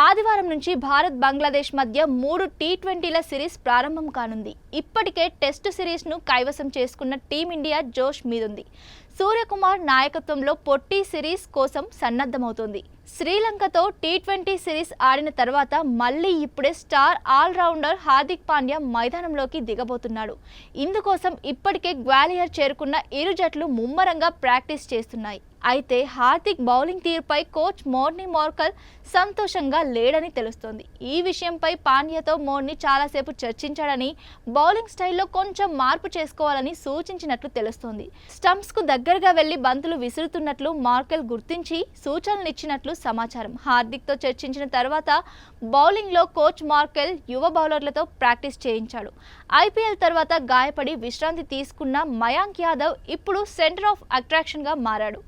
ఆదివారం నుంచి భారత్ బంగ్లాదేశ్ మధ్య 3 టీ20ల సిరీస్ ప్రారంభం కానుంది. ఇప్పటికే టెస్టు సిరీస్ను కైవసం చేసుకున్న టీమిండియా జోష్ మీదుంది. సూర్యకుమార్ నాయకత్వంలో పొట్టి సిరీస్ కోసం సన్నద్ధమవుతోంది. శ్రీలంకతో టీ20 సిరీస్ ఆడిన తర్వాత మళ్లీ ఇప్పుడే స్టార్ ఆల్రౌండర్ హార్దిక్ పాండ్యా మైదానంలోకి దిగబోతున్నాడు. ఇందుకోసం ఇప్పటికే గ్వాలియర్ చేరుకున్న ఇరు జట్లు ముమ్మరంగా ప్రాక్టీస్ చేస్తున్నాయి. అయితే హార్దిక్ బౌలింగ్ తీరుపై కోచ్ మోర్నీ మోర్కల్ సంతోషంగా లేడని తెలుస్తోంది. ఈ విషయంపై పాండ్యాతో మోర్నీ చాలాసేపు చర్చించాడని, బౌలింగ్ స్టైల్లో కొంచెం మార్పు చేసుకోవాలని సూచించినట్లు తెలుస్తోంది. స్టంప్స్కు దగ్గరగా వెళ్లి బంతులు విసురుతున్నట్లు మార్కెల్ గుర్తించి సూచనలిచ్చినట్లు సమాచారం. హార్దిక్తో చర్చించిన తర్వాత బౌలింగ్లో కోచ్ మార్కెల్ యువ బౌలర్లతో ప్రాక్టీస్ చేయించాడు. ఐపీఎల్ తర్వాత గాయపడి విశ్రాంతి తీసుకున్న మయాంక్ యాదవ్ ఇప్పుడు సెంటర్ ఆఫ్ అట్రాక్షన్గా మారాడు.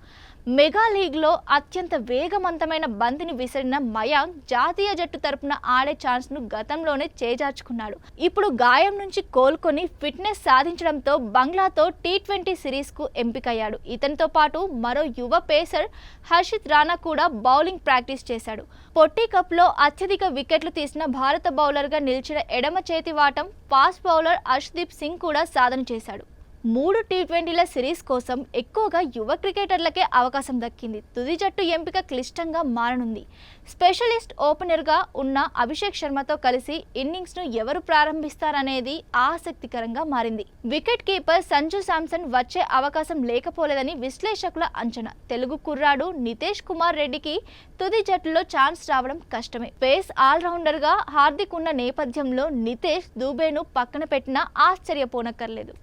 మెగా లీగ్లో అత్యంత వేగవంతమైన బంతిని విసిరిన మయాంక్ జాతీయ జట్టు తరపున ఆడే ఛాన్స్ను గతంలోనే చేజార్చుకున్నాడు. ఇప్పుడు గాయం నుంచి కోలుకొని ఫిట్నెస్ సాధించడంతో బంగ్లాతో టీ20 సిరీస్కు ఎంపికయ్యాడు. ఇతనితో పాటు మరో యువ పేసర్ హర్షిత్ రాణా కూడా బౌలింగ్ ప్రాక్టీస్ చేశాడు. పొట్టి కప్లో అత్యధిక వికెట్లు తీసిన భారత బౌలర్గా నిలిచిన ఎడమ చేతి వాటం ఫాస్ట్ బౌలర్ అర్ష్దీప్ సింగ్ కూడా సాధన చేశాడు. 3 టీ20ల సిరీస్ కోసం ఎక్కువగా యువ క్రికెటర్లకే అవకాశం దక్కింది. తుది జట్టు ఎంపిక క్లిష్టంగా మారనుంది. స్పెషలిస్ట్ ఓపెనర్గా ఉన్న అభిషేక్ శర్మతో కలిసి ఇన్నింగ్స్ను ఎవరు ప్రారంభిస్తారనేది ఆసక్తికరంగా మారింది. వికెట్ కీపర్ సంజు శాంసన్ వచ్చే అవకాశం లేకపోలేదని విశ్లేషకుల అంచనా. తెలుగు కుర్రాడు నితేష్ కుమార్ రెడ్డికి తుది జట్టులో ఛాన్స్ రావడం కష్టమే. పేస్ ఆల్రౌండర్గా హార్దిక్ ఉన్న నేపథ్యంలో నితేష్ దూబేను పక్కన పెట్టినా ఆశ్చర్యపోనక్కర్లేదు.